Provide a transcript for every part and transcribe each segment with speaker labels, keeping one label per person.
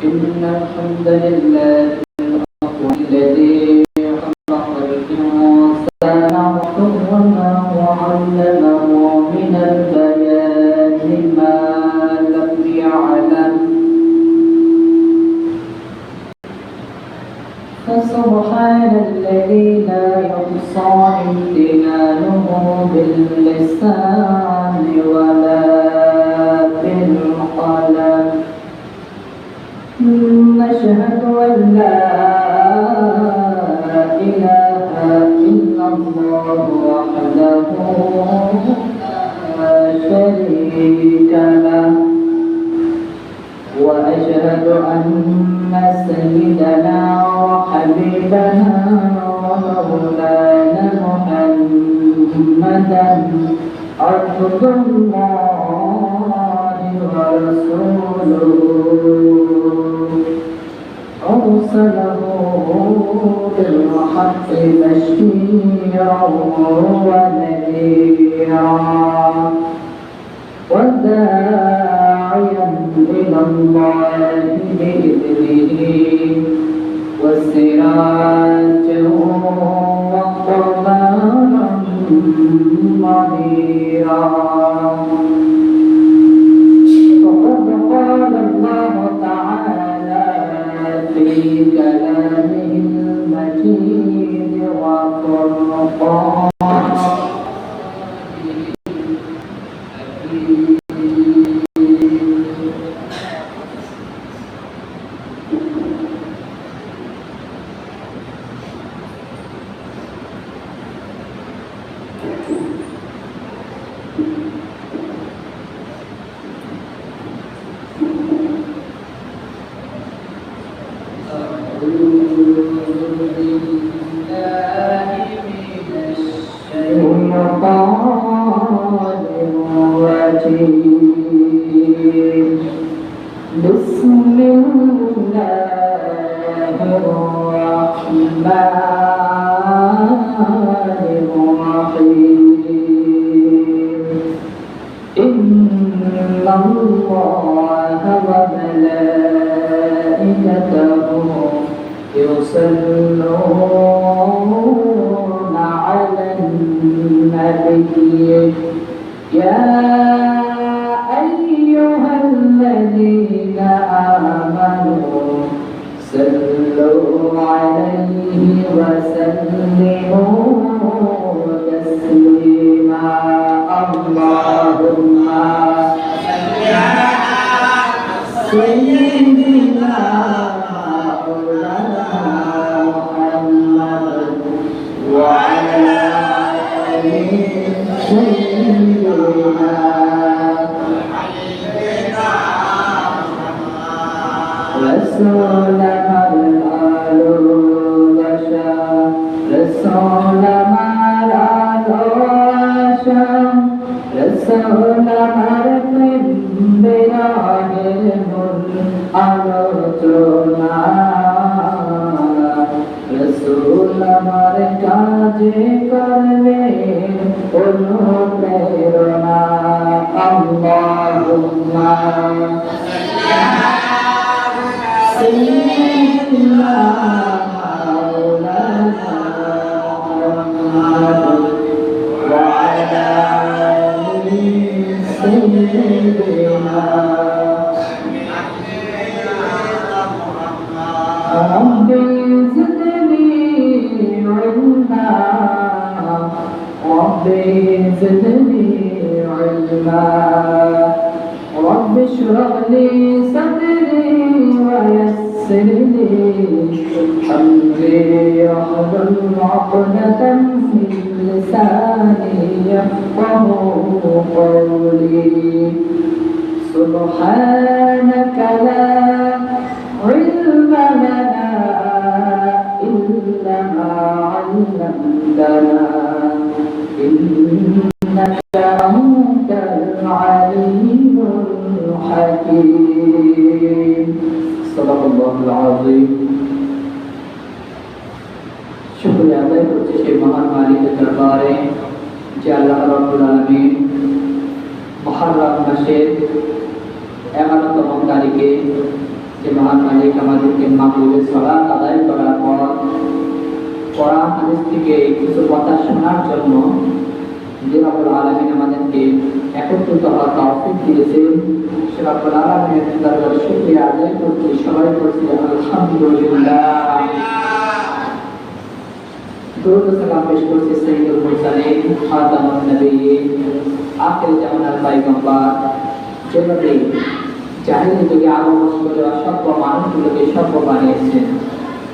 Speaker 1: إن الحمد لله الذي خلق الإنسان وعلمه من البيان ما لم يعلم فسبحان الذي لا يحصى امتنانه باللسان ولا بالقلم نشهد أن لا إله إلا الله وحده لا شريك له وأشهد أن سيدنا وحبيبنا ومولانا محمدا عبد الله ورسوله أرسله بالحق بشيرا ونذيرا وداعيا إلى الله بإذنه وسراجا وقمرا منيرا وقد قال الله تعالى في كلامه المجيد وفرقانه بسم الله الرحمن الرحيم إن الله وملائكته يصلون على النبي يا أيها الذين آمنوا صلوا عليه وسلموا تسليما اللهم صل على سيدنا محمد وعلى آله سيدنا رسول مرادشا رسول مرادشا رسول مرقم براهن আলোচনা রসুল আমার কাজে করবে অনুপ্রেরণা আল্লাহুম্মা سيدنا مولانا محمد وعلى آله سيدنا رب زدني علما رب زدني علما رب اشرح لي صدري ويسر لي أمري واحلل عقدة من لساني يفقهوا قولي سبحانك لا علم لنا العظيم শুকরিয়া আদায় করছি সেই মহান মালিকের দরবারে যে আল্লাহ রাব্বুল আলামিন মুহররম মাসের 11তম তারিখে যে মহান মালিক আমাদেরকে মাগরিবের সালাত আদায় করার পর কোরআন হাদিস থেকে কিছু কথা শোনার জন্য যে রব্বুল আলামিন আমাদেরকে একত্রিত হওয়ার তৌফিক দিয়েছেন সে রব্বুল আলামিনের দরবারে শুকরিয়া আদায় করছি। সবাই বলছি আলহামদুলিল্লাহ। দুরূদ ও সালাম পেশ করছি সাইয়্যিদুল মুরসালিন খাতামুন নবিয়্যিন আখির জামানার পয়গম্বর যেভাবে জাহিলি যুগে আগমন করে অসভ্য মানুষগুলোকে সভ্য বানিয়েছেন,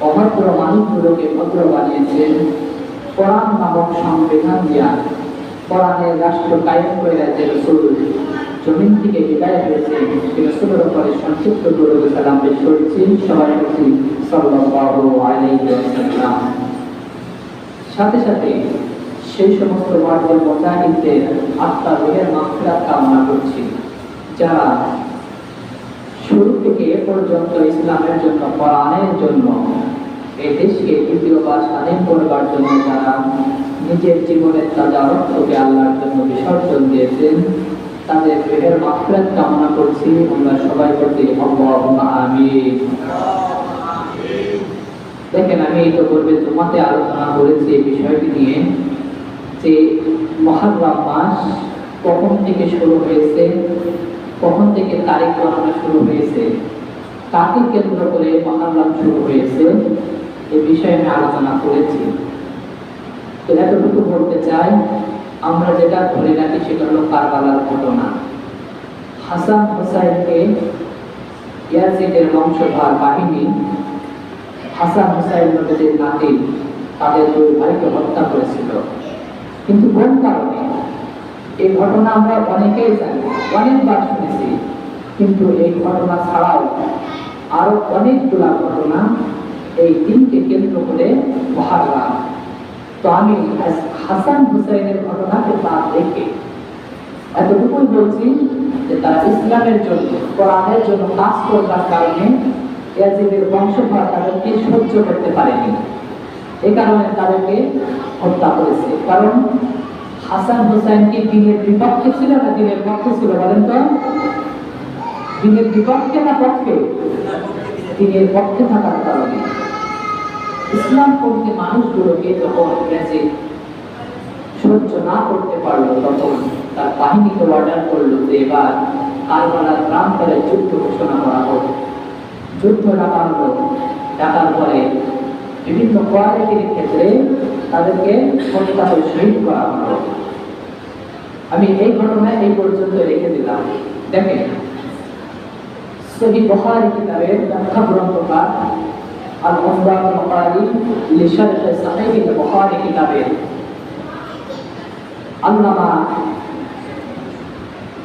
Speaker 1: অভদ্র মানুষগুলোকে ভদ্র বানিয়েছেন, কোরআন নামক সংবিধান দিয়া কোরআনের রাষ্ট্র কায়েম করে যে রাসূল জমিন থেকে বিদায় হয়েছেন সেই রাসূলের উপরে সংক্ষিপ্ত দুরূদ ও সালাম পেশ করছি। সবাই বলছি সাল্লাল্লাহু আলাইহি ওয়াসাল্লাম। সাথে সাথে সেই সমস্ত ওয়ার্ডের মুজাহিদদের আত্মার রুহের মাগফিরাত কামনা করছি যারা শুরু থেকে এ পর্যন্ত ইসলামের জন্য, কোরআনের জন্য, এই দেশকে দ্বিতীয়বার স্বাধীন করবার জন্য যারা নিজের জীবনের তাজা রক্তকে আল্লাহর জন্য বিসর্জন দিয়েছেন তাদের রুহের মাগফিরাত কামনা করছি। আমরা সবাই বলছি আল্লাহুম্মা আমিন। দেখেন, আমি এই তো পূর্বে জুমাতে আলোচনা করেছি এই বিষয়টি নিয়ে যে মুহররম মাস কখন থেকে শুরু হয়েছে, কখন থেকে তারিখ গণনা শুরু হয়েছে, কাকে কেন্দ্র করে মুহররম শুরু হয়েছে এই বিষয়ে আমি আলোচনা করেছি। তো এতটুকু বলতে চাই, আমরা যেটা ধরে রাখি সেটা হলো কারবালার ঘটনা। হাসান হুসাইনকে ইয়াজিদের বংশধর বাহিনী হাসান হুসাইন নবীর নাতি তাদের দুই ভাইকে হত্যা করেছিল। কিন্তু কোন কারণে? এই ঘটনা আমরা অনেকেই জানি, অনেকবার শুনেছি, কিন্তু এই ঘটনা ছাড়াও আরো অনেকগুলা ঘটনা এই দিনকে কেন্দ্র করে মুহররম। তো আমি হাসান হুসাইনের ঘটনাকে বাদ রেখে এতটুকুই বলছি যে তারা ইসলামের জন্য, কোরআনের জন্য কাজ করবার কারণে ইয়াজিদের বংশধর তাদেরকে সহ্য করতে পারেনি, এই কারণে তাদেরকে হত্যা করেছে। কারণ হাসান হুসাইন কি দ্বীনের বিপক্ষে ছিল না দ্বীনের পক্ষে ছিল? বলেন তো, দ্বীনের বিপক্ষে না পক্ষে? দ্বীনের পক্ষে থাকার কারণে ইসলামপন্থী মানুষগুলোকে যখন ইয়াজিদ সহ্য না করতে পারলো তখন তার বাহিনীকে অর্ডার করলো যে এবার কারবালার প্রান্তরে যুদ্ধ ঘোষণা করা হোক। যুদ্ধ ডাকার পরে বিভিন্ন কোয়ালিটির ক্ষেত্রে তাদেরকে হত্যা করে শহীদ করা হলো। আমি এই ঘটনা এই পর্যন্ত রেখে দিলাম। দেখেন, সহিহ বুখারী কিতাবের ব্যাখ্যা গ্রন্থকার আল-উমদাতুল কারি লিশারহ সহিহ বুখারী কিতাবের আল্লামা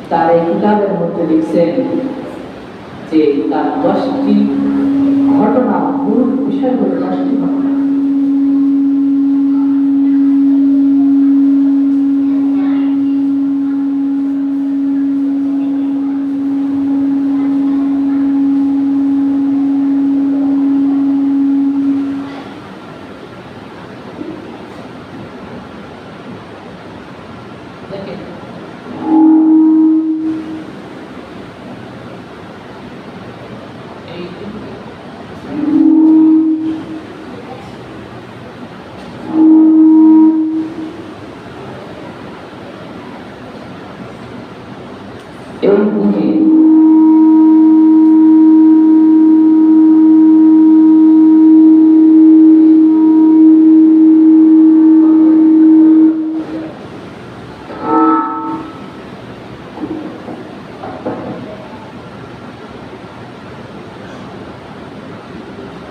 Speaker 1: তার এই কিতাবের মধ্যে লিখছেন যে তার 10টি ঘটনা, মূল বিষয় হলো 10টি ঘটনা।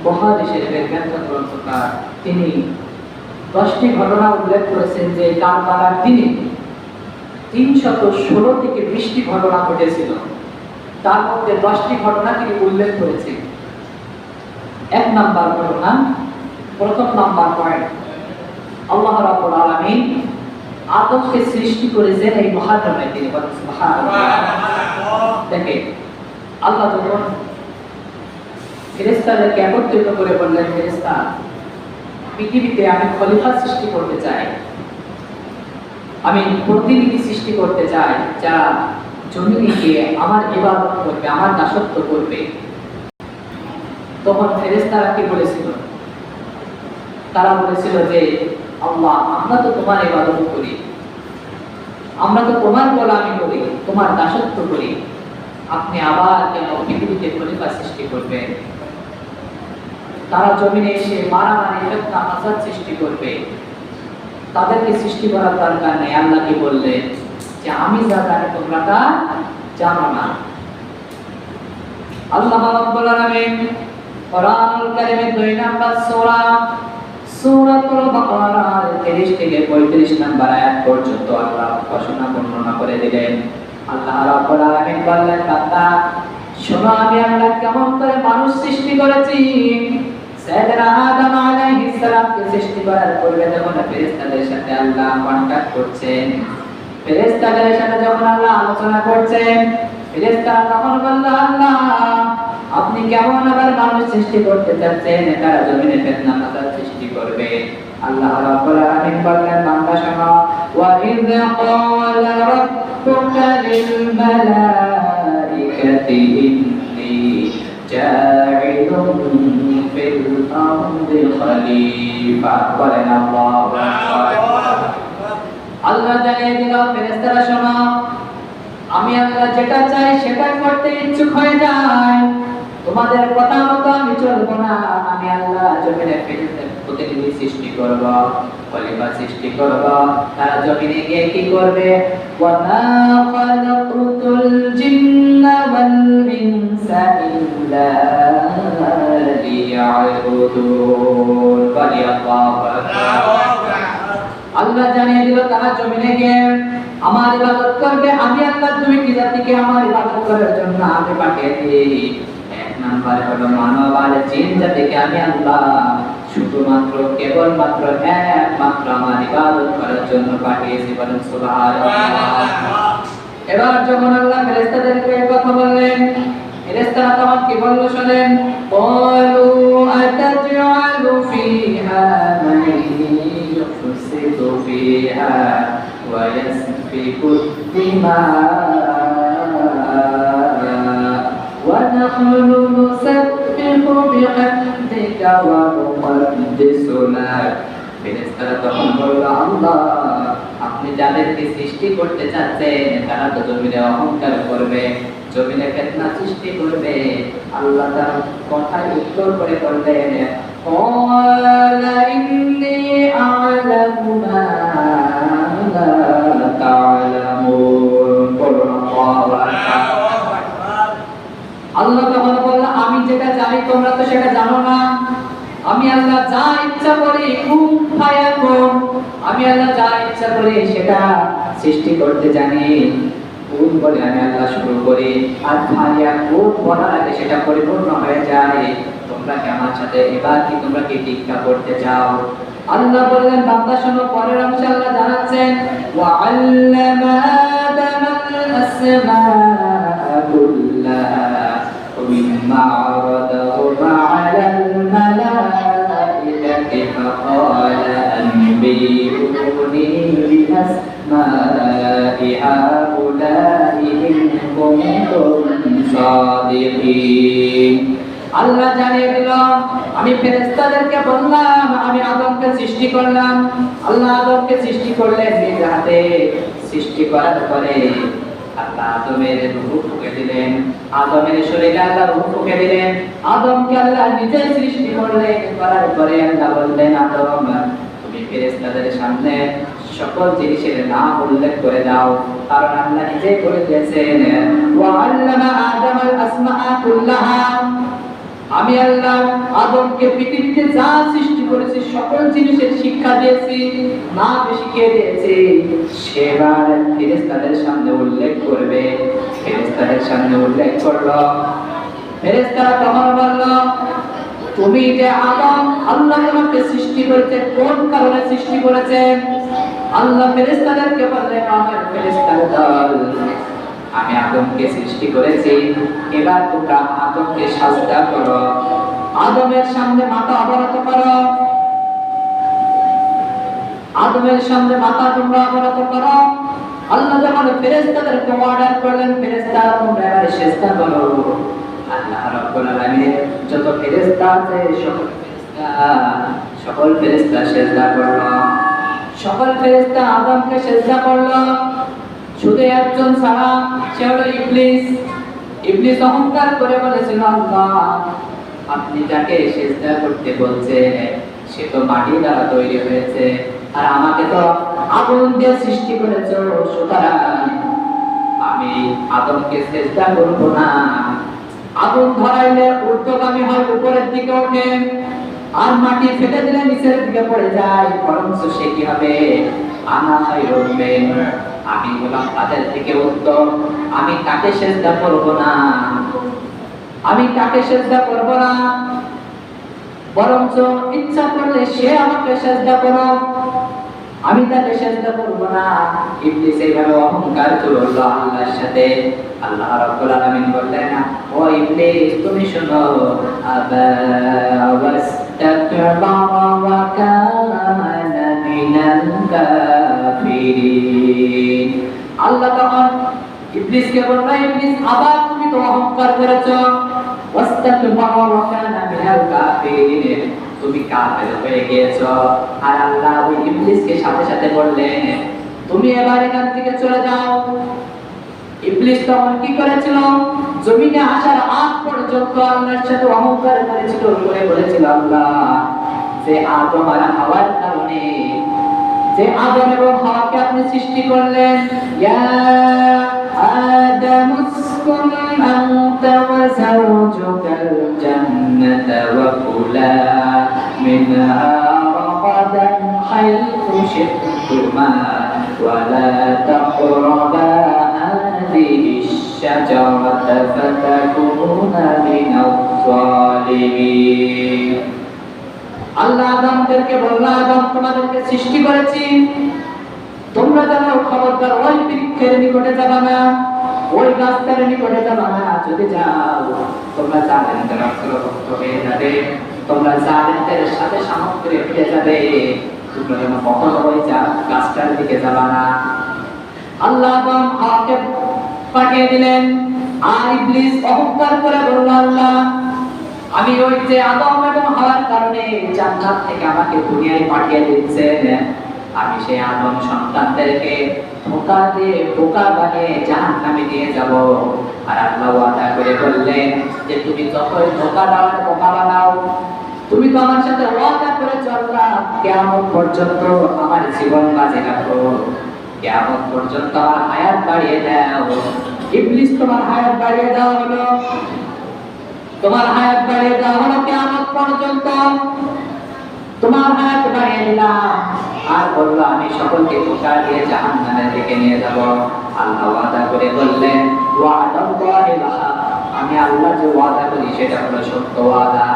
Speaker 1: বুখারী শরীফের ব্যাখ্যা গ্রন্থকার তিনি 10টি ঘটনা উল্লেখ করেছেন যে কারবালার দিনে 316 থেকে 20টি ঘটনা ঘটেছিল। তার মধ্যে 10টি ঘটনা তিনি উল্লেখ করেছেন। 1 নাম্বার ঘটনা, প্রথম নাম্বার পয়েন্ট, আল্লাহ রাব্বুল আলামিন আদমকে সৃষ্টি করেছেন এই মুহররমে। তিনি বলেন সুবহানাল্লাহ। দেখেন, আল্লাহ যখন ফেরেশতাদেরকে একত্রিত করে বললেন, ফেরেশতা, পৃথিবীতে আমি খলিফা সৃষ্টি করতে চাই, আমি প্রতিনিধি সৃষ্টি করতে চাই, যারা জমিনে গিয়ে আমার ইবাদত করবে, আমার দাসত্ব করবে। তখন ফেরেশতারা কি বলেছিল? তারা বলেছিল যে, আল্লাহ, আমরা তো তোমার ইবাদত করি, আমরা তো তোমার গোলামি করি, তোমার দাসত্ব করি, আপনি আবার কেন পৃথিবীতে খলিফা সৃষ্টি করবেন? তারা জমিনে এসে মারামারি, ফিতনা, ফাসাদ সৃষ্টি করবে, তাদেরকে সৃষ্টি করার দরকার নেই। আল্লাহ কি বললেন যে, আমি যা জানি তোমরা তা জানো না। আল্লাহ রাব্বুল আলামিন কোরআনুল কারীমের 2 নম্বর সূরা সূরাতুল বাকারার 30 থেকে 35 নম্বর আয়াত পর্যন্ত আল্লাহ ঘোষণা বর্ণনা করে দিলেন। আল্লাহ রাব্বুল আলামিন বললেন, বান্দা শোনো, আমি আল্লাহ কেমন করে মানুষ সৃষ্টি করেছি। সাইয়েদনা আদম আলাইহিস সালামকে সৃষ্টি করার পূর্বে যখন ফেরেশতাদের সাথে আল্লাহ কন্টাক্ট করছেন, ফেরেশতাদের সাথে যখন আল্লাহ আলোচনা করছেন, ফেরেশতারা তখন বলল, আল্লাহ, আপনি কেমন আবার মানুষ সৃষ্টি করতে চাচ্ছেন, তারা জমিনে ফিতনা ফাসাদ সৃষ্টি করবে। আল্লাহ রাব্বুল আলামিন বললেন, বান্দা শোনো, ওয়া ইয ক্বালা রাব্বুকা লিল মালাইকাতি ইন্নী জাইলুন ফিল আরদি খলিফা। বলেন আল্লাহু আকবার। আল্লাহ জানিয়ে দিল, ফেরেশতারা শোনো, আমি আল্লাহ যেটা চাই সেটা করতে ইচ্ছুক হয়ে যাই, তোমাদের কথা মতো আমি চলবো না। আমি আল্লাহ জমিনে প্রতিনিধি সৃষ্টি করব, খলিফা সৃষ্টি করব, তারা জমিনে গিয়ে কি করবে? ওয়া মা খালাকুতুল জিন্না ওয়াল ইনসা ইল্লা লিয়াবুদুন। আল্লাহু আকবার। আল্লাহ জানিয়ে দিল, তারা জমিনে গিয়ে আমার ইবাদত করবে। আমি আল্লাহ দুইটি জাতিকে আমার ইবাদত করার জন্য আমি পাঠিয়ে দিই। এক নাম্বার হলো মানব আর জিন জাতিকে আমি আল্লাহ শুধুমাত্র কেবলমাত্র একমাত্র আমার ইবাদত করার জন্য পাঠিয়েছি। বলেন সুবহানাল্লাহ। এবার যখন আল্লাহ ফেরেশতাদেরকে কথা বললেন, ফেরেশতারা তখন কি বলল শোনেন, ক্বালু আতাজআলু ফিহা মান ইউফসিদু ফিহা ওয়া ইয়াসফিকু দিমা ওয়া নাহনু নুসাব্বিহু বিহামদিকা ওয়া নুকদ্দিসু লাক। ফেরেশতারা তখন বলল, আল্লাহ, আপনি যাদেরকে সৃষ্টি করতে চাচ্ছেন তারা তো জমিনে অহংকার করবে, জমিনে ফিতনা সৃষ্টি করবে। আল্লাহ তার কথায় উত্তর করে বললেন, ক্বালা ইন্নী আ'লামু মা লা তা'লামুন। আল্লাহ তখন বলল, আমি যেটা জানি তোমরা তো সেটা জানো না। আমি আল্লাহ যা ইচ্ছা করি কুন ফায়াকুন, আমি আল্লাহ যা ইচ্ছা করি সেটা সৃষ্টি করতে জানি। কুন বলে আমি আল্লাহ শুরু করি, আর ফায়াকুন বলার আগে সেটা পরিপূর্ণ হয়ে যায়। তোমরা কি আমার সাথে এবার কি তোমরা কি টিকা করতে চাও? আল্লাহ বললেন, বান্দা শোনো, পরের অংশে আল্লাহ জানাচ্ছেন, ওয়া আল্লামা আদামাল আসমাআ কুল্লাহা মিম্মা আরাদাহু আলাল মালাইকাতি ফাকালা আনবিউনি বিআসমাই হাউলাই ইন কুনতুম সাদিকিন। আল্লাহ জানিয়ে দিল, আমি ফেরেশতাদেরকে বললাম, আমি আদমকে সৃষ্টি করলাম। আল্লাহ আদমকে সৃষ্টি করলেন নিজ হাতে। সৃষ্টি করার পরে আল্লাহ আদমের রূহ ফুঁকে দিলেন, আদমের শরীরে আল্লাহ রূহ ফুঁকে দিলেন। আদমকে আল্লাহ নিজে সৃষ্টি করলেন। করার পরে আল্লাহ বললেন, আদম, তুমি ফেরেশতাদের সামনে সকল জিনিসের নাম উল্লেখ করে দাও, কারণ আল্লাহ নিজে বলে দিয়েছেন, ওয়া আল্লামা আদামাল আসমাআ কুল্লাহা। আমি আল্লাহ আদমকে পৃথিবীতে যা সৃষ্টি করেছি সকল জিনিসের শিক্ষা দিয়েছি, নাম শিখিয়ে দিয়েছি। সেবার ফেরেশতাদের সামনে উল্লেখ করবে। ফেরেশতাদের সামনে উল্লেখ করলো। ফেরেশতারা তখন বলল, তুমি যে আদম, আল্লাহ তোমাকে সৃষ্টি করেছে, কোন কারণে সৃষ্টি করেছেন? আল্লাহ ফেরেশতাদেরকে বললেন, আমার ফেরেশতার দল আমি আদমকে সৃষ্টি করেছি, এবার তোমরা আদমকে সাজদা করো, আদমের সামনে মাথা অবনত করো, আদমের সামনে মাথা তোমরা অবনত করো। আল্লাহ যখন ফেরেশতাদেরকে অর্ডার করলেন, ফেরেশতারা তোমরা এবারে সিজদা করো। আল্লাহ রাব্বুল আলামিন যত ফেরেশতা আছে সকল ফেরেশতা সিজদা করলো, সকল ফেরেশতা আদমকে সিজদা করলো। শুধু একজন ছাড়া, সে হলো ইবলিস। ইবলিস অহংকার করে বলেছিল, আল্লাহ আপনি যাকে সিজদা করতে বলছেন সে তো মাটি দ্বারা তৈরি হয়েছে, আর আমাকে তো আগুন দিয়ে সৃষ্টি করেছো, সুতরাং আমি আদমকে সিজদা করব না। আগুন ধরাইলে ঊর্ধ্বগামী হয়, উপরের দিকে ওঠে, আর মাটি ফেলে দিলে নিচের দিকে পড়ে যায়। বরঞ্চ সে কি হবে, আনা খায়রুম মিন, আমি হলাম তাদের থেকে উত্তম, আমি তাকে সিজদা করব না, আমি তাকে সিজদা করব না, বরঞ্চ ইচ্ছা করলে সে আমাকে সিজদা করো, আমি তাকে সিজদা করব না। ইবলিস এইভাবে অহংকার করল আল্লাহর সাথে। আল্লাহ রাব্বুল আলামিন বললেন, ও ইবলিস তুমি শোনো, আবা ওয়াস্তাকবারা ওয়া কানা মিনাল কাফিরিন। আল্লাহ তখন ইবলিসকে বললেন, ইবলিস আবার তুমি তো অহংকার করেছো, ওয়াস্তাকবারা ওয়া কানা মিনাল কাফিরিন, তুমি কাফের হয়ে গিয়েছো। আর আল্লাহ ওই ইবলিসকে সাথে সাথে বললেন, তুমি এবার এখান থেকে চলে যাও। ইবলিস তখন কি করেছিল, জমিনে আসার আগ পর্যন্ত আল্লাহর সাথে অহংকার করেছিল, করে বলেছিল, আল্লাহ যে আদম আর হাওয়ার কারণে, যে আদম এবং হাওয়াকে আপনি সৃষ্টি করলেন, ইয়া আদম উসকুন আনতা ওয়া যাওজুকাল জান্নাতা ওয়া কুলা মিনহা রাগাদান হাইথু শি'তুমা ওয়া লা তাকরাবা হাযিহিশ শাজারাতা ফাতাকুনা মিনাজ জালিমিন। আল্লাহ আদমকে বলল, আদম তোমাদেরকে সৃষ্টি করেছি, তোমরা জানো খবরদার ওই বৃক্ষের নিকটে যাবে না, ওই গাছটার নিকটে যাবে না। যদি যাও তোমরা জালেমদের অন্তর্ভুক্ত হয়ে যাবে, তোমরা জালেমদের সাথে সামগ্রী ফিরে যাবে, তোমরা যেন কখনো ওই গাছটার দিকে যাবে না। আল্লাহ আদম হাওয়াকে পাঠিয়ে দিলেন, আর ইবলিস অহংকার করে বলল, আল্লাহ আমি ওই যে আদম এবং হাওয়ার কারণে জান্নাত থেকে আমাকে দুনিয়ায় পাঠিয়ে দিচ্ছেন, আমি সেই আদম সন্তানদেরকে ধোঁকা দিয়ে বোকা বানিয়ে জাহান্নামে নিয়ে যাব। আর আল্লাহ ওয়াদা করে বললেন যে তুমি যতই ধোঁকা দাও বোকা বানাও, তুমি তো আমার সাথে ওয়াদা করে চললা কিয়ামত পর্যন্ত আমার জীবন বাজি রাখো, কিয়ামত পর্যন্ত আমার হায়াত বাড়িয়ে দাও। ইবলিস তোমার হায়াত বাড়িয়ে দেওয়া হলো, তোমার হায়াত বাড়িয়ে দেওয়া হলো কিয়ামত পর্যন্ত, তোমার হায়াত বাড়িয়ে দিলাম। আর বললো আমি সকলকে ধোঁকা দিয়ে জাহান্নামের দিকে নিয়ে যাব। আল্লাহ ওয়াদা করে বললেন, ওয়াদাল্লাহিল হক, আমি আল্লাহ যে ওয়াদা করি সেটা হলো সত্য ওয়াদা।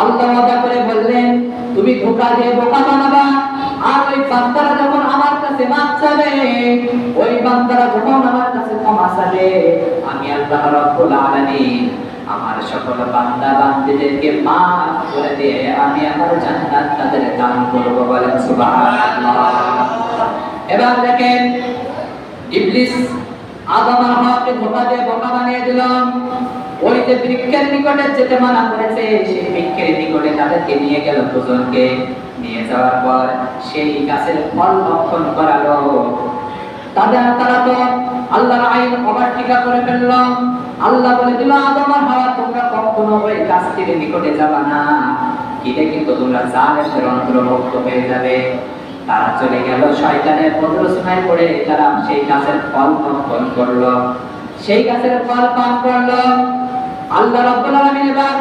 Speaker 1: আল্লাহ ওয়াদা করে বললেন, তুমি ধোঁকা দিয়ে বোকা বানাবা, আর ওই বান্দারা যখন আমার কাছে মাপ চাবে, ওই বান্দারা যখন আমার কাছে ক্ষমা চাবে, আমি আল্লাহ রাব্বুল আলামিন আমার সকল বান্দা বান্দীদেরকে মাফ করে দিয়ে আমি আমার জান্নাত তাদের দান করব। বলেন সুবহানাল্লাহ। এবার দেখেন ইবলিস আদম আর হাওয়াকে ধোঁকা দিয়ে বোকা বানিয়ে দিল। ওই যে বৃক্ষের নিকটে যেতে মানা করেছে, সেই বৃক্ষের নিকটে তাদেরকে নিয়ে গেল, দুজনকে নিয়ে যাওয়ার পর সেই গাছের ফল ভক্ষণ করালো। তারা তো আল্লাহর আইন অবাধ্যতা করে ফেলল। আল্লাহ বলে দিল, আদম আর হাওয়া তোমরা কখনো ওই গাছটির নিকটে যাবে না, এটা কিন্তু তোমরা জালেমদের অন্তর্ভুক্ত হয়ে যাবে। তারা চলে গেল, শয়তানের প্ররোচনায় পড়ে তারা সেই গাছের ফল ভক্ষণ করলো, সেই গাছের ফল পান করলো। আল্লাহ রাব্বুল আলামিন এবার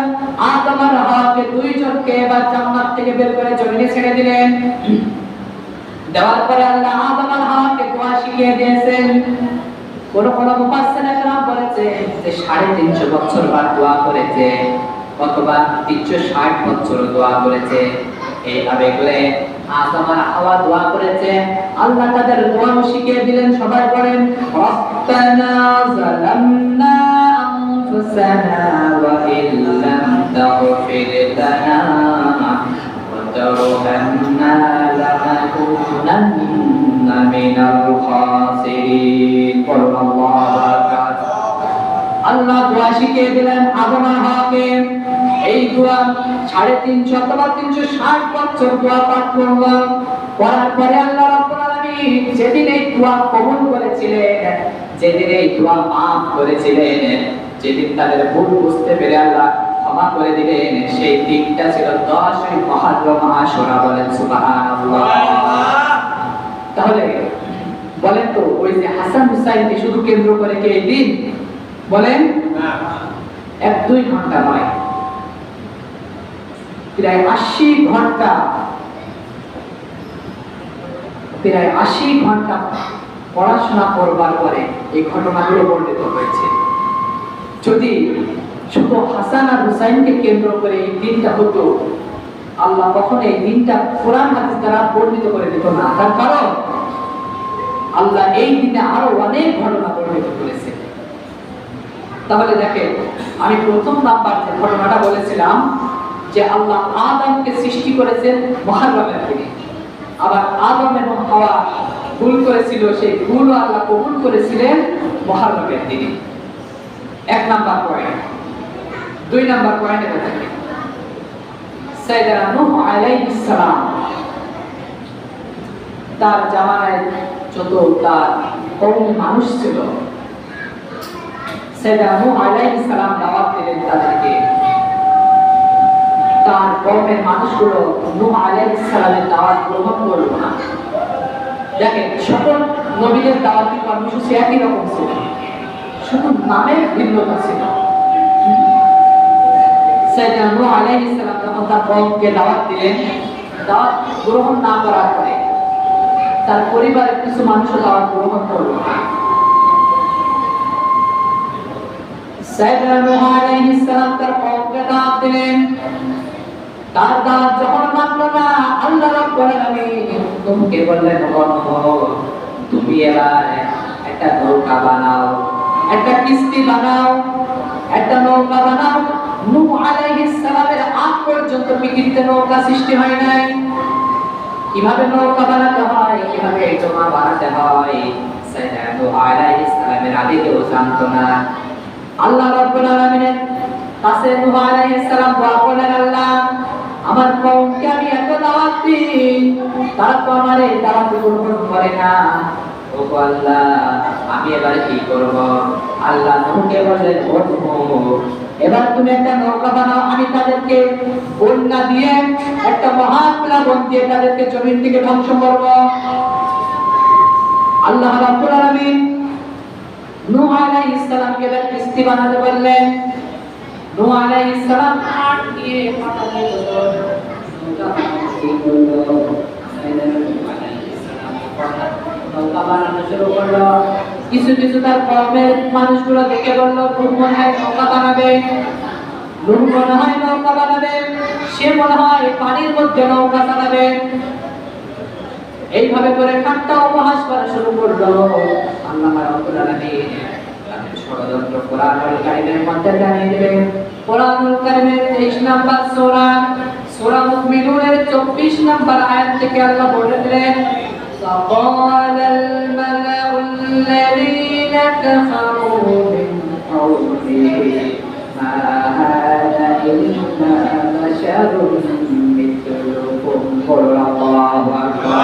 Speaker 1: আদম আর হাওয়াকে দুইজনকে এবার জান্নাত থেকে বের করে জমিনে ছেড়ে দিলেন। দেওয়ার পরে আল্লাহ আদম আর হাওয়াকে দোয়া শিখিয়ে দিয়েছেন। কোন মুফাসসির کرام বলেছে যে 350 বছর বার দোয়া করেছে, অথবা 360 বছর দোয়া করেছে। এইভাবে করে আদম আর হাওয়া দোয়া করেছে, আল্লাহ তাদের দোয়া শিখিয়ে দিলেন। সবাই বলেন রব্বানা যালামনা আনফুসানা ওয়া ইল্লাম তাগফির লানা ওয়া তারহামনা লানাকুনান্না মিনাল খাসিরিন। আল্লাহু আকবার। আল্লাহ দোয়া শিখিয়ে দিলেন আদম আর হাওয়াকে। এই দোয়া 350 অথবা 360 বছর দোয়া পাঠ করলো। করার পরে আল্লাহ রাব্বুল আলামিন যেদিন এই দোয়া কবুল করেছিলেন, যেদিন এই দোয়া মাফ করেছিলেন, যেদিন তাদের ভুল বুঝতে পেরে আল্লাহ ক্ষমা করে দিলেন, সেই দিনটা ছিল 10ই মুহররম আশুরা। বলেন সুবহানাল্লাহ। তাহলে বলেন তো ওই যে হাসান হুসাইনকে শুধু কেন্দ্র করে কি এই দিন? বলেন 1-2 ঘন্টা নয়, প্রায় 80 ঘন্টা, প্রায় 80 ঘন্টা পড়াশোনা করবার পরে এই ঘটনাগুলো বর্ণিত হয়েছে। যদি শুধু হাসান আর হুসাইনকে কেন্দ্র করে এই দিনটা হতো, আল্লাহ কখনো এই দিনটা কোরআন হাদিস দ্বারা বর্ণিত করে দিত না। তার কারণ আল্লাহ এই দিনে আরো অনেক ঘটনা বর্ণিত করেছে। তাহলে দেখেন, আমি প্রথম নাম্বার যে ঘটনাটা বলেছিলাম যে আল্লাহ আদমকে সৃষ্টি করেছেন মুহররমের দিনে, আবার আদম এবং হাওয়া ভুল করেছিল, সেই ভুলও আল্লাহ কবুল করেছিলেন মুহররমের দিনে। 1 নাম্বার পয়েন্ট। 2 নাম্বার পয়েন্টে দেখেন সাইয়েদনা নূহ আলাইহিস সালাম, তার জামানায় যত তার কওমের মানুষ ছিল, সাইয়েদনা নূহ আলাইহিস সালাম দাওয়াত দিলেন তাদেরকে। তার কওমের মানুষগুলো নূহ আলাইহিস সালামের দাওয়াত গ্রহণ করলো না। দেখেন, সকল নবীদের দাওয়াতি কর্মসূচি একই রকম ছিল, শুধু নামের ভিন্নতা ছিল। সাইয়েদনা নূহ আলাইহিস সালাম যখন তার কওমকে দাওয়াত দিলেন, দাওয়াত গ্রহণ না করার পরে তার পরিবারের কিছু মানুষও দাওয়াত গ্রহণ করলো না। সাইয়েদনা নূহ আলাইহিস সালাম তার কওমকে দাওয়াত দিলেন, তার দাওয়াত যখন মানলো না, আল্লাহ রাব্বুল আলামিন নূহকে বললেন, তুমি এবার একটা নৌকা বানাও, একটা কিস্তি বানাও, একটা নৌকা বানাও। নূহ আলাইহিস সালামের আগ পর্যন্ত পৃথিবীতে নৌকা সৃষ্টি হয় নাই। কিভাবে নৌকা বানাতে হয়, কিভাবে ডোঙা বানাতে হয়, সাইয়েদনা নূহ আলাইহিস সালামের আগে কেউ জানতো না। আল্লাহ রাব্বুল আলামিনের কাছে নূহ আলাইহিস সালাম দোয়া করলেন, আল্লাহ আমার কওমকে আমি এত দাওয়াত দিই, তারা তো আমার এই দাওয়াত গ্রহণ করে না। ও আল্লাহ, আমি এবার কি করব? আল্লাহ নূহকে বললেন, ও নূহ, এবার তুমি একটা নৌকা বানাও, আমি তাদেরকে বন্যা দিয়ে, একটা মহাপ্লাবন দিয়ে তাদেরকে জমিন থেকে ধ্বংস করব। আল্লাহ রাব্বুল আলামিন নূহ আলাইহিস সালামকে এবার কিস্তি বানাতে বললেন। নূহ আলাইহিস সালাম কাঠ দিয়ে পাতালে নৌকা বানানো শুরু করলো। কিছু কিছু তার কওমের মানুষগুলো দেখে বলল, নূহ মনে হয় নৌকা বানাবে, নূহ মনে হয় নৌকা বানাবে, সে মনে হয় পানির মধ্যে নৌকা চালাবে। এইভাবে করে ঠাট্টা উপহাস করা শুরু করলো। আল্লাহ রাব্বুল আলামিন তাদের ষড়যন্ত্র কোরআনুল কারীমের মধ্যে জানিয়ে দিলেন। কোরআনুল কারীমের 23 নম্বর সূরা, সূরা মুমিনুনের 24 নম্বর আয়াত থেকে আল্লাহ বলে দিলেন, فقال الملأ الذين كفروا من قومه ما هذا إلا بشر مثلكم قل الله أكبر।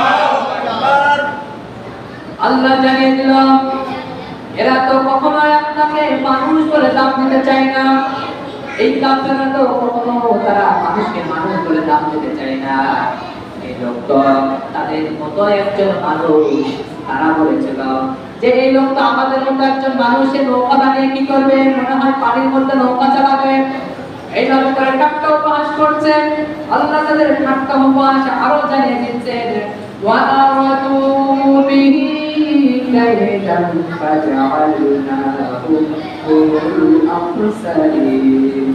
Speaker 1: আল্লাহ জানিয়ে দিল, এরা তো কখনো আপনাকে মানুষ বলে দাম দিতে চায় না। এই কাফেররা তো কখনো তারা মানুষকে মানুষ বলে দাম দিতে চায় না। এই লোক তো তাদের মতো একজন মানুষ, তারা বলেছিল যে এই লোক তো আমাদের মতো একজন মানুষের নৌকা বানিয়ে কি করবে, মনে হয় পানির মধ্যে নৌকা চালাবে। এইভাবে করে ঠাট্টা উপহাস করছে। আল্লাহ তাদের ঠাট্টা উপহাস আরো জানিয়ে দিচ্ছেন, ওয়া আরাদু বিহি কাইদান ফাজআলনাহুম হুমুল আখসারিন।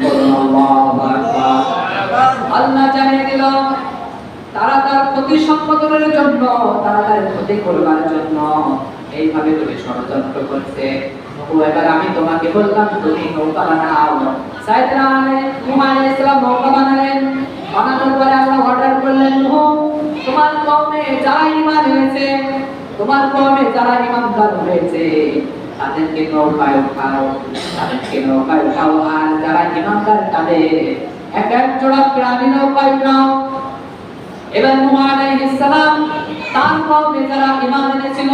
Speaker 1: আল্লাহ জানিয়ে দিল, তারা তার ক্ষতি সম্পাদনের জন্য, তারা তার ক্ষতি করবার জন্য এইভাবে করে ষড়যন্ত্র করছে। এবার আমি তোমাকে বললাম তুমি নৌকা বানাও। সাইয়েদনা নূহ আলাইহিস সালাম নৌকা বানালেন। বানানোর পরে আল্লাহ অর্ডার করলেন, নূহ তোমার কওমে যারা ঈমান এনেছে, তোমার কওমে যারা ঈমানদার হয়েছে তাদেরকে নৌকায় উঠাও, তাদেরকে নৌকায় উঠাও। আর যারা ঈমানদার তাদের এক এক জোড়া প্রাণী নৌকায় উঠাও। এবার নূহ আলাইহিস সালাম তার কওমে যারা ঈমান এনেছিল,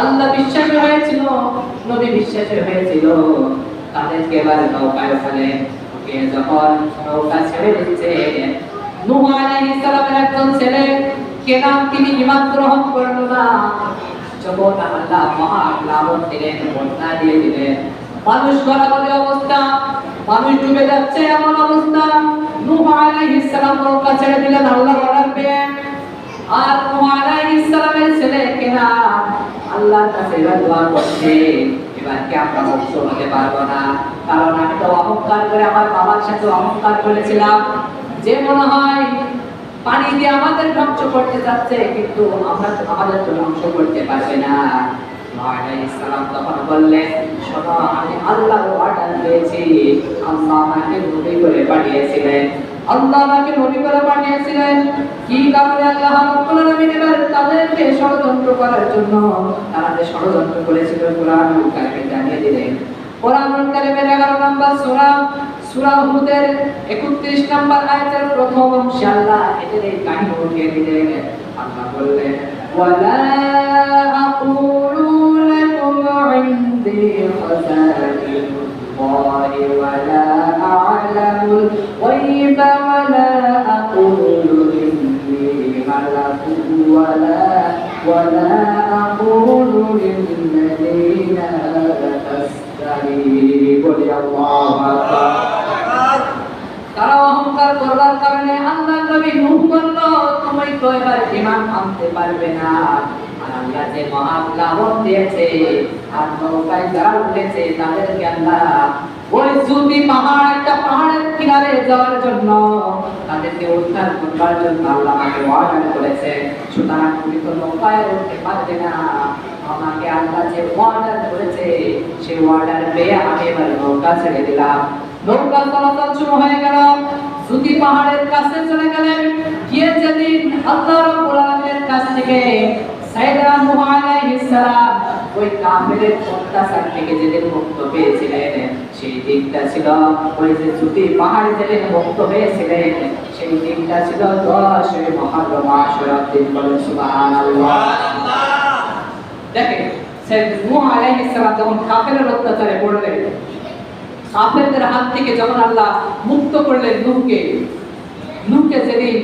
Speaker 1: আল্লাহ বিশ্বাসী হয়েছিল, নবী বিশ্বাসী হয়েছিল, তাদেরকে এবার নৌকায় উঠালেন। ওকে যখন নৌকা ছেড়ে দিচ্ছে, নূহ আলাইহিস সালামের একজন ছেলে কেনান, তিনি ঈমান গ্রহণ করল না। যখন আল্লাহ মহা লাবণ দিলেন, বন্যা দিয়ে দিলেন, মানুষ গড়াগড়ি অবস্থা, মানুষ ডুবে যাচ্ছে এমন অবস্থা, নূহ আলাইহিস সালাম নৌকা ছেড়ে দিলেন আল্লাহর অর্ডার পেয়ে। আর নূহ আলাইহিস সালামের ছেলে কেনান আল্লাহর কাছে এবার দোয়া করছে, এবার কি আমরা মুক্ত হতে পারবো না? কারণ আমি তো অহংকার করে আমার বাবার সাথে অহংকার করেছিলাম যে মনে হয় পানি দিয়ে আমাদের ধ্বংস করতে যাচ্ছে, কিন্তু আমরা তো আমাদের তো ধ্বংস করতে পারবে না। নূহ আলাইহিস সালাম তখন বললেন, শোনো আমি আল্লাহর অর্ডার পেয়েছি, আল্লাহ আমাকে নবী করে পাঠিয়েছিলেন, আল্লাহ আমাকে নবী করে পাঠিয়েছিলেন। কি কারণে আল্লাহ রাব্বুল আলামিন এবার তাদেরকে ষড়যন্ত্র করার জন্য, তারা যে ষড়যন্ত্র করেছিল কোরআনুল কারীমে জানিয়ে দিলেন। কোরআনুল কারীমের 11 নম্বর সূরা, সূরা হুদের 31 নম্বর আয়াতের প্রথম অংশে আল্লাহ এদের এই কাহিনী উঠিয়ে দিলেন। আল্লাহ বললেন, ওয়ালা আকুলু লাকুম ইনদি খাযাইনুল্লাহি ওয়ালা আ'লামুল গায়বা ওয়ালা আকুলু ইন্নী মালাকুন ওয়ালা আকুলু লিল্লাযীনা বলি আল্লাহু আকবার। তারা অহংকার করবার কারণে আল্লাহর নবী নূহ বলল, তুমি তো এবার ঈমান আনতে পারবে না। আর আল্লাহ যে মহা লাবণ দিয়েছে, আর নৌকায় যারা উঠেছে তাদেরকে আল্লাহ ওই জুতি পাহাড়, একটা পাহাড়ের কিনারে যাওয়ার জন্য, তাদেরকে উদ্ধার করবার জন্য আল্লাহ আমাকে অর্ডার করেছে। সুতরাং তুমি তো নৌকায় উঠতে পারবে না। আমাকে আল্লাহ যে অর্ডার করেছে সেই অর্ডার পেয়ে আমি এবার নৌকা ছেড়ে দিলাম। নৌকা চলাচল শুরু হয়ে গেল, জুতি পাহাড়ের কাছে চলে গেলেন। গিয়ে যেদিন আল্লাহ রাব্বুল আলামিনের কাছ থেকে সাইয়েদনা নূহ আলাইহিস সালাম ওই কাফেরের অত্যাচার থেকে যেদিন মুক্ত পেয়েছিলেন, সেই দিনটা ছিল ওই যে জুতি পাহাড়ে যেদিন মুক্ত হয়েছিলেন, সেই দিনটা ছিল 10 মুহররম আশুরার দিন। বলেন সুবহানাল্লাহ। দেখেন সাইয়েদনা নূহ আলাইহিস সালাম যখন কাফেরের অত্যাচারে পড়লেন, কাফেরদের হাত থেকে যখন আল্লাহ মুক্ত করলেন নূহকে যেদিন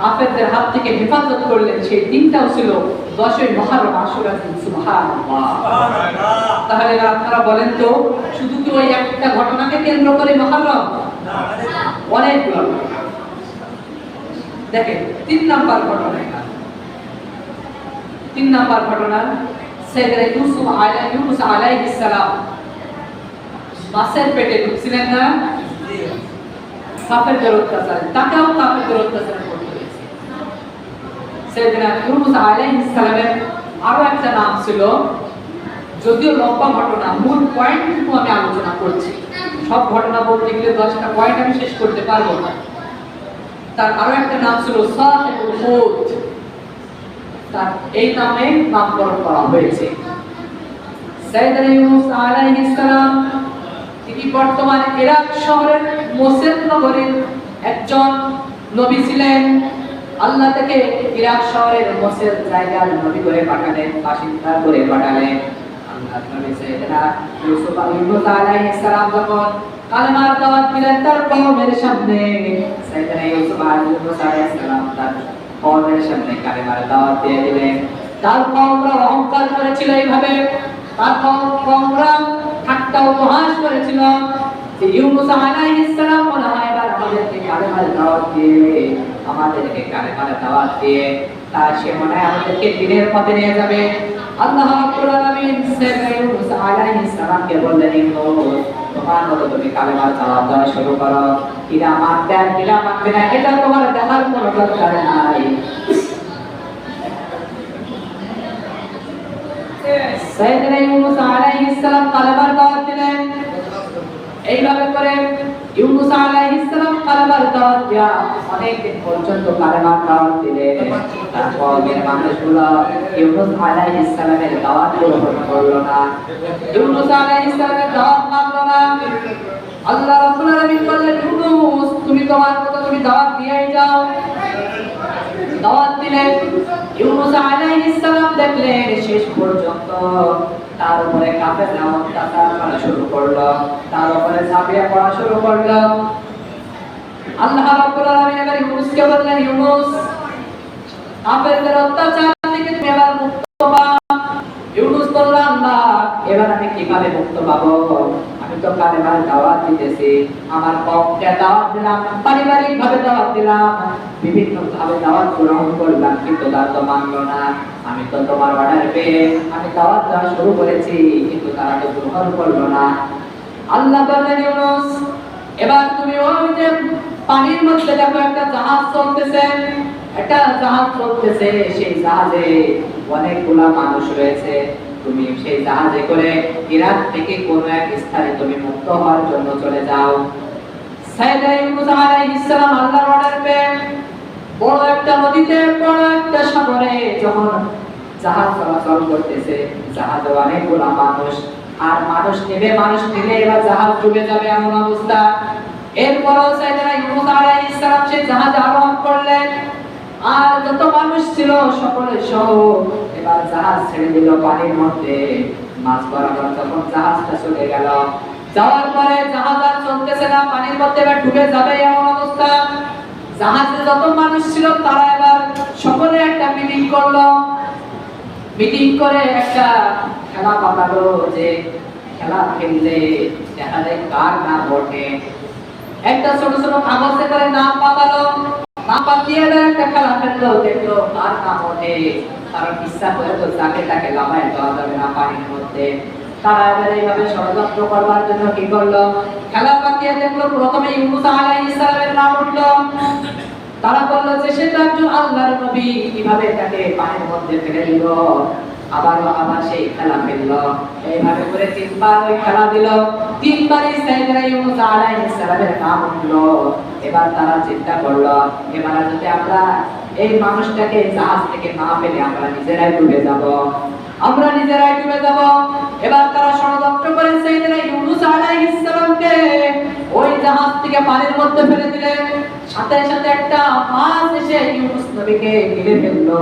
Speaker 1: কাফেরদের হাত থেকে হেফাজত করলেন, সেই দিনটাও ছিল 10 মুহররম আশুরার দিন। সুবহানাল্লাহ। তাহলে আপনারা বলেন তো, শুধু কি ওই একটা ঘটনাকে কেন্দ্র করে মুহররম? অনেকগুলো। দেখেন 3 নাম্বার ঘটনা, 3 নাম্বার ঘটনা, সাইয়েদনা ইউনূস আলাইহিস সালাম মাছের পেটে ঢুকছিলেন না, কাফেরদের অত্যাচারে, তাকেও কাফেরদের অত্যাচারে পড়তে হয়েছে। সাইয়েদনা ইউনূস আলাইহিস সালামের আরো একটা নাম ছিল, যদিও লম্বা ঘটনা, মূল পয়েন্টটুকু আমি আলোচনা করছি। সব ঘটনা বলতে গেলে 10টা পয়েন্ট আমি শেষ করতে পারবো না। তার আরো একটা নাম ছিল সাহিবুল হুদ, তার এই নামে নামকরণ করা হয়েছে। সাইয়েদনা ইউনূস আলাইহিস সালাম তিনি বর্তমান ইরাক শহরের মোসেল নগরীর একজন নবী ছিলেন। আল্লাহ থেকে ইরাক শহরের মোসেল জায়গার নবী করে পাঠালেন, বাসিন্দা করে পাঠালেন। আল্লাহর নবী সাইয়েদনা ইউনূস আলাইহিস সালাম যখন কালেমার দাওয়াত দিলেন তার কওমের সামনে, সাইয়েদনা ইউনূস আলাইহিস সালাম তার কওমের সামনে কালেমার দাওয়াত দিয়ে দিলেন। তার কওমরা অহংকার করেছিল এইভাবে, তার কওমরা ঠাট্টা উপহাস করেছিল যে ইউনূস আলাইহিস সালাম মনে হয় এবার আমাদেরকে কালেমার দাওয়াত দিয়ে তার সে মনে হয় আমাদেরকে দ্বীনের পথে নিয়ে যাবে। আল্লাহ রাব্বুল আলামিন সাইয়েদনা ইউনূস আলাইহিস সালামকে বললেন, ইউনূস তোমার মতো তুমি কালেমার দাওয়াত দেওয়া শুরু করো, কিরা মানবে আর কিরা মানবে না এটা তোমার দেখার করার কোনো দরকার নাই। সাইয়েদনা ইউনূস আলাইহিস সালাম কালেমার দাওয়াত দিলেন। এইভাবে করে ইউনূস আলাইহিস সালাম কালেমার দাওয়াত দেয়া অনেক দিন পর্যন্ত কালেমার দাওয়াত দিলেন। তারপর মানুষগুলো ইউনূস আলাইহিস সালামের দাওয়াত গ্রহণ করলো না, ইউনূস আলাইহিস সালামের দাওয়াত মানলো না। আল্লাহ রাব্বুল আলামিন বললেন, ইউনূস তুমি তোমার মতো তুমি দাওয়াত দিয়েই যাও। দাওয়াত দিলেন। ইউনূস আলাইহিস সালাম দেখলেন শেষ পর্যন্ত তার উপরে কাফেররা অত্যাচার করা শুরু করলো, তার উপরে ঝাঁপিয়ে পড়া শুরু করলো। আল্লাহ রাব্বুল আলামিন এবার ইউনূসকে বললেন, ইউনূস কাফেরদের অত্যাচার থেকে তুমি এবার মুক্ত হবা। ইউনূস বলল, আল্লাহ এবার আমি কিভাবে মুক্ত পাবো? আমি তো কালেমার দাওয়াত দিতেছি, আমার কওমকে দাওয়াত দিলাম, পারিবারিক ভাবে দাওয়াত দিলাম, বিভিন্ন ভাবে দাওয়াত গ্রহণ করলাম, কিন্তু তারা তো মানলো না। আমি তো তোমার অর্ডার পেয়ে আমি দাওয়াত দেওয়া শুরু করেছি, কিন্তু তারা তো গ্রহণ করলো না। আল্লাহ বললেন, ইউনূস এবার তুমি ওই যে পানির মধ্যে দেখো একটা জাহাজ চলতেছে, একটা জাহাজ চলতেছে, সেই জাহাজে অনেকগুলা মানুষ রয়েছে। তুমি সেই জাহাজে করে ইরাক থেকে কোন এক স্থানে তুমি মুক্ত হওয়ার জন্য চলে যাও। সাইয়েদনা ইউনূস আলাইহিস সালাম আল্লাহর অর্ডার পেয়ে বড় একটা নদীতে, বড় একটা সাগরে যখন জাহাজ চলাচল করতেছে, জাহাজে অনেকগুলা মানুষ, আর মানুষ নেবে, মানুষ নিলে এবার জাহাজ ডুবে যাবে এমন অবস্থা। এরপরও সাইয়েদনা ইউনূস আলাইহিস সালাম সেই জাহাজে আরোহণ করলেন, আর যত মানুষ ছিল সকলে সহ এবার জাহাজ ছেড়ে দিল পানির মধ্যে। মাছ বরাবর যখন জাহাজটা চলে গেল, যাওয়ার পরে জাহাজ আর চলতেছে না, পানির মধ্যে এবার ডুবে যাবে এমন অবস্থা। জাহাজে যত মানুষ ছিল তারা এবার সকলে একটা মিটিং করলো। মিটিং করে একটা খেলা পাতালো, যে খেলা খেললে দেখা যায় কার নাম ওঠে। একটা ছোট ছোট কাগজে করে নাম পাতালো, নাম পাতিয়ে একটা খেলা খেললো, দেখলো কার নাম ওঠে। কারণ ইচ্ছা করে তো যাকে তাকে লাফায় দেওয়া যাবে না পানির মধ্যে। তারা এবার এইভাবে ষড়যন্ত্র করবার জন্য কি করলো, খেলা পাতিয়ে দেখলো প্রথমে ইউনূস আলাইহিস সালামের নাম উঠলো। তারা বললো যে সে তো একজন আল্লাহর নবী, কিভাবে তাকে পানির মধ্যে ফেলে দিল। আবার সেই খেলা খেললো। এইভাবে করে তিনবার ওই খেলা দিল, তিনবারই সাইয়েদনা ইউনূস আলাইহিস সালামের নাম উঠলো। এবার তারা চিন্তা করলো, এবার যদি আমরা এই মানুষটাকে জাহাজ থেকে না ফেলে আমরা নিজেরাই ডুবে যাব, আমরা নিজেরাই ডুবে যাব। এবার তারা ষড়যন্ত্র করে সাইয়েদনা ইউনূস আলাইহিস সালামকে ওই জাহাজ থেকে পানির মধ্যে ফেলে দিলেন। সাথে সাথে একটা মাছ এসে ইউনূস নবীকে গিলে ফেললো।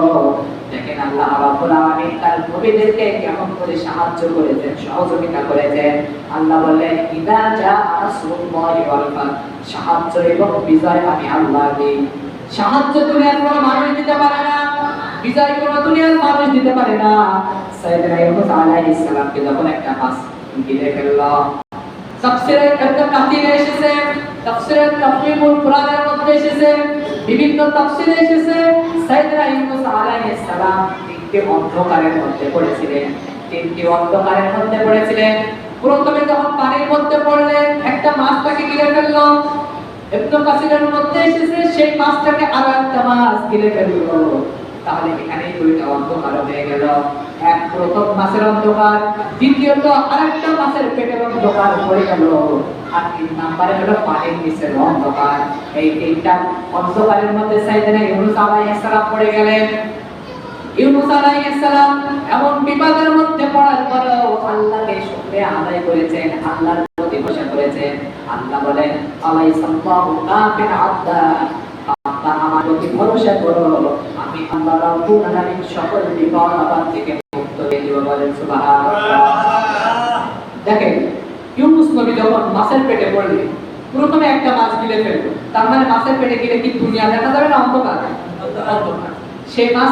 Speaker 1: দেখেন আল্লাহ রাব্বুল আলামিন তার নবীদেরকে কেমন করে সাহায্য করেছেন, সহযোগিতা করেছেন। আল্লাহ বললেন, ইদা জা নাসরুল্লাহি ওয়াল ফাত, সাহায্য এবং বিজয় আমি আল্লাহ দিই। সাহায্য দুনিয়ার কোনো মানুষ দিতে পারে না, বিজয় কোনো দুনিয়ার মানুষ দিতে পারে না। সাইয়েদনা ইউনূস আলাইহিস সালামকে যখন একটা মাছ গিলে ফেললো, তাফসীরে ইবনে কাসির এসেছে, তাফসীরে তাফসীরুল কুরআনের মধ্যে এসেছে, বিভিন্ন তাফসীরে এসেছে সাইয়েদনা ইউনূস আলাইহিস সালাম তিনটি অন্ধকারের মধ্যে পড়েছিলেন। তিনটি অন্ধকারের মধ্যে পড়েছিলেন। প্রথমে যখন পানির মধ্যে পড়লেন, একটা মাছ তাকে গিলে ফেললো। ইবনে কাসিরের মধ্যে এসেছে সেই মাছটাকে আরো একটা মাছ গিলে ফেললো। তাহলে এখানে দুইটা অন্ধকার হয়ে গেল। এক প্রথম মাছের অন্ধকার, দ্বিতীয়ত আরেকটা মাছের পেটের অন্ধকার হয়ে গেল, আর তিন নম্বরে হলো পানির নিচের অন্ধকার। এই তিনটা অন্ধকারের মধ্যে সাইয়েদনা ইউনূস আলাইহিস সালাম পড়ে গেলেন। ইউনূস আলাইহিস সালাম এমন বিপদের মধ্যে পড়ার পরেও আল্লাহকে শুকরিয়া আদায় করেছেন, আল্লাহর প্রতি ভরসা করেছেন। আল্লাহ বলেন, আলাইসাল্লাহু কাফিন আবদা, বান্দা আমার প্রতি ভরসা করো, আমি আল্লাহ রাব্বুল আলামিন সকল বিপদ আপদ থেকে মুক্ত করে দেব। বলেন সুবহানাল্লাহ। দেখেন ইউনূস নবী যখন মাছের পেটে পড়লেন, প্রথমে একটা মাছ গিলে ফেললো। তার মানে মাছের পেটে গিলে কি দুনিয়া দেখা যাবে না অন্ধকার? সেই মাছ